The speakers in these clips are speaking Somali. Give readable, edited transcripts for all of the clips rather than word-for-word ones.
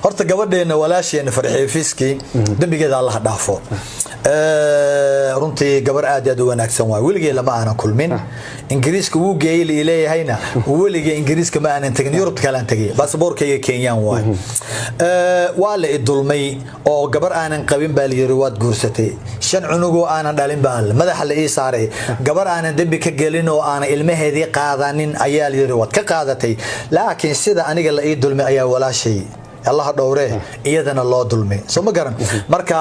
horta gabadheena walaasheena farxii fiski dambigeeda Allah dhaafo runtii gabar aad u wanaagsan waa wiligeey lama aanan kulmin ingiriiska uu geeyay leeyahayna wiligeey ingiriiska ma aanan tagin Yurub kala tagay baasaboorkayga Kenyan waa la idulmay oo gabar aanan qabin baa la yiri waad guursatay shan cunugo aanan dhalin baa madaxa la ii saaray gabar aanan dambi ka gelin oo aanan ilmaheedii qaadanin ayaa la yiri waad ka qaadatay laakiin sida aniga la ii dulmay ayaa walaashay الله دورة إيادنا الله ظلمي سوما قرن مركا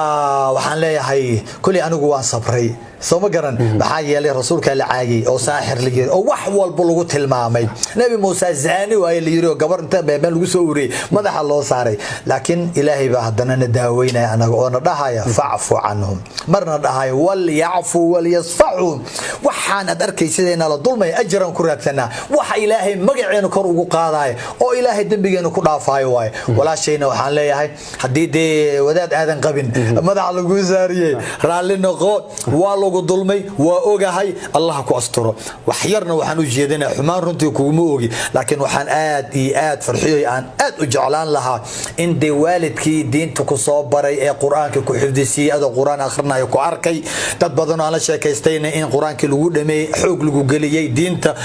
وحن لي هاي كل أنا جوان صبري سوما قرن بحاجة لي رسول كالعاجي أو ساحر لي أو وحول بلغة المعمي نبي موسى زاني وهاي اللي يرو قبر أنت بيعمل سوري ماذا الله صاري لكن إلهي بعدنا نداوينا أنا ضحايا فاعفوا عنهم مرنا ضحايا وليعفوا وليصفحوا وحنا دركي سيدنا للظلمي أجرا كرتنا وح إلهي مجعين كرو قاضي أو إلهي دنبيجين كرا فايواي ولا شيء وحن لي هاي حديدي وداد آذن قبن ماذا على جوزاري رالي نقول والله ظلمي وأوجهاي الله كأستره وحيرنا وحنو جيدنا حمان رنتي كوموجي لكن وحن آد فرحي عن آد وجعلان لها إن دي والد كي دين تكصاب بري قرآن كحفظي هذا قرآن آخرنا يكو عركي تبضنا على شيء كيستين إن قرآن كلود مي حوق لجوجلي دين تا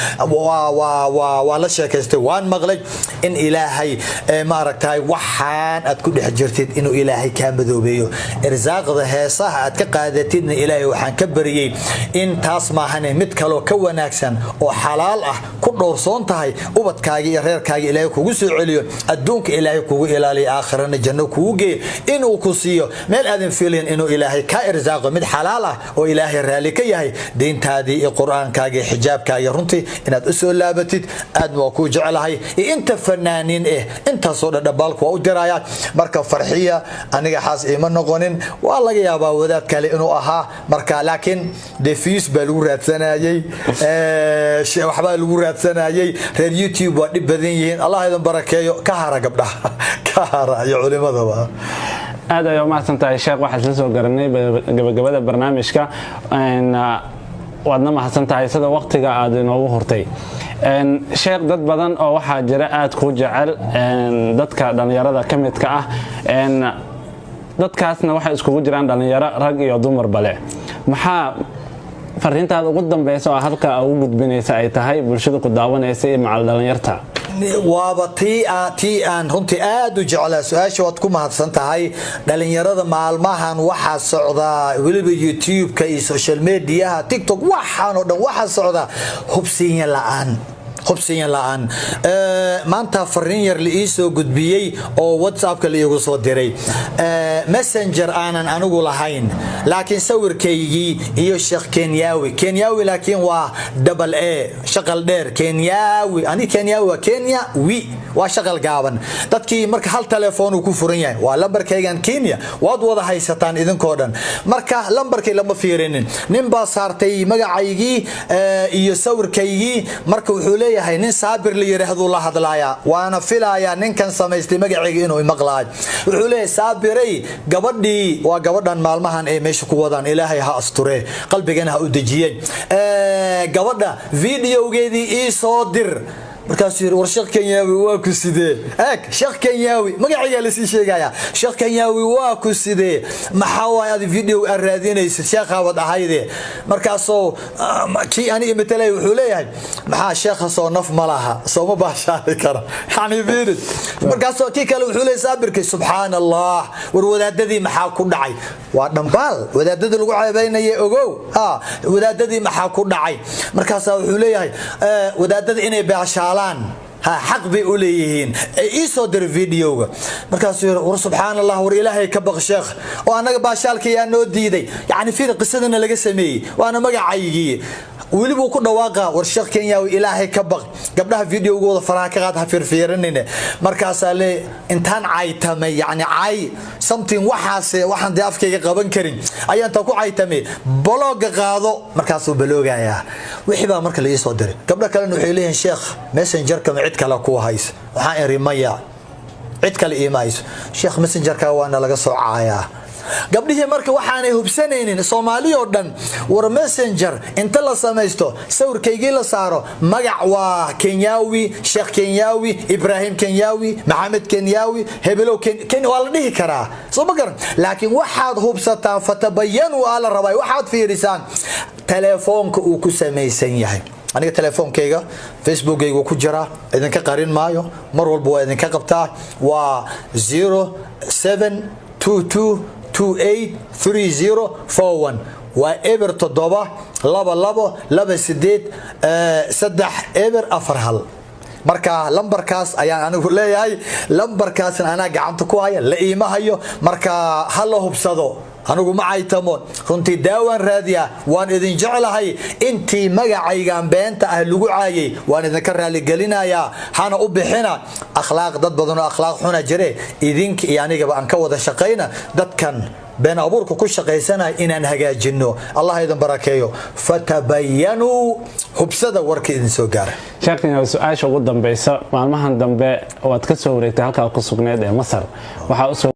وعلى شيء كيستين وان مغلق إن إلهي ما ركتاي وحان أتكون حجرتين إنه إلهي كان بذوبيه إرزاق ذا صح أتكقادتين إلهي وحن كبريين إن تاسمع هني متكلو كوناكسن وحلال كل رصون تهاي وبتكاجي غير كاجي إلهي كوجس عليو الدونك إلهي كوجي إلهي آخر الجنة كوجي إنه كوسيو ما الأذن فيلين إنه إلهي كإرزاق مد حلاله وإلهي رالك يهي دين تادي القرآن كاجي حجاب كاجي رنتي إن أسأل لابتت أدم وكوجع لهاي أنت فنانين أنت صور دبالك وأودرايات مركب فرحية أنا حاس إيمان نقولين والله يا أبا وذات كلي إنه مركب لكن دفيس بلورات سناجي وحبا بلورات سناجي ريد يوتيوب ودي بدين الله يذن بركة كهرة قبله كهرة يا علماء ذا هذا يوم أحسن تعيشك واحد لسه قرني قبل البرنامج كا إن وعندنا ما حسن تعيش هذا وقت قاعد نوه هرتي إن شيخ ضد بدن أو واحد جرأت كوجعل إن ضد كذا يرى كم كأه إن ضد كاسنا واحد اسكو جيران دhallinyaro rag iyo dumar bale maxaa fariintaada ugu dambayso halka ugu gudbinaysa ay tahay bulshada ku daawanaysa macal dhalinyarta وابتي أن هنتي أدو جعل سؤال شو تكون هتصنتها هاي dhalinyarada maalmahan waxa socda waliba YouTube ka iyo social media TikTok waxaan oo dhan waxa socda hubsiin la'aan maanta fariin yar la ii soo gudbiyay oo WhatsApp ka la iigu soo diray Messenger aanan anigu lahayn laakiin sawirkaygii iyo Sheekh Kenyawi laakiin waa double A shaqal dheer Kenyawi waa shaqal gaaban dadkii marka hal telefoon uu ku furan yahay waa lambarkaygan Kenya waad wada haysataan idinkoo dhan marka lambarkay lama fiirinin nin baa saartay magacaygii iyo sawirkaygii marka wuxuu leeyahay nin saabir la yiraahdo la hadlaaya waana filaaya ninkan samaystay magacayga inuu maqlaay wuxuu leeyahay saabiray gabadhii waa gabadhan maalmahan ee meesha ku wadaan ilaahay ha asture qalbigana ha u dajiyay gabadha videogeedii ii soo dir markaas yiri war Sheekh Kenyawi waa ku sidee Sheekh Kenyawi magaciisa la sii sheegaya Sheekh Kenyawi waa ku sidee maxaa waayad video raadinaysa sheekha wad ahayde markaasoo ki ani imetelay wuxuu leeyahay maxaa sheekha soo naf malaha soo ma baashaari kara yani fiirid markaasoo ki kale wuxuu leeyahay saabirkay subhanallah war wadaadadii maxaa ku dhacay waa dhambaal wadaadada lagu caabeynayay ogow wadaadadii maxaa ku dhacay markaasoo wuxuu leeyahay wadaadada inay baashaala حق بيقوليهن يصدر فيديو مركز سبحان الله ور إلهي كبغ شيخ وأنا باشالك يا نودي يعني في قصتنا اللي قسمي وأنا ما قاعد ولي بكون واقع والشيخ كينياوي إلهي كبغ قبلها فيديو جود فراك قاعدها فرفيرنين مركز عليه إنتان عايتمي يعني عاي something واحد دافكي قبن كرين أي أنت كو عايتمي بلوغ قاضو مركزه بلوغ يا وحبا مركز اللي يصدر قبل كلا نحيلين شيخ ماسنجر كم عد كلا كو هايس وحائر ميا عد كلا إيمايس شيخ ماسنجر كوانا لقى صعايا gabdhihii marka waxaanay hubsanaynin Soomaali oo dhan war messenger inta la samaysto sawirkaygii la saaro magac waa Kenyawi Sheikh Kenyawi Ibrahim Kenyawi Maxamed Kenyawi hebelo Ken waa la dhihi karaa soo ma garan laakiin waxaad hubsataa fatabayanu ala rabay waxaad fiirisaan telefoonka uu ku samaysan yahay aniga telefoonkayga facebookayga ku jira idinka qarin maayo mar walba waa idinka qabtaa waa 0722283041 waa eber 7 2 2 3 eber 4 marka lambarkaas ayaan anigu leeyahay lambarkaas ana gacanta ku haya la iimahayo marka hal hubsado anigu ma aytamo runtii daawan raadiya waan idin jecelahay intii magacaygan beenta ah lagu caayay waan idin ka raali galinayaa hana u bixina akhlaaq dad badan oo akhlaaq xuna jire idinka iyo aniga aan ka wada shaqeyna dadkan been abuurka ku shaqeysana inaan hagaajino Allah idin barakeeyo fatabayanu hubsada warka idin soo gaara sheekina su'aasha ugu dambaysa maalmahan dambe waad ka soo wareegtay halka ku sugneed ee Masar waxa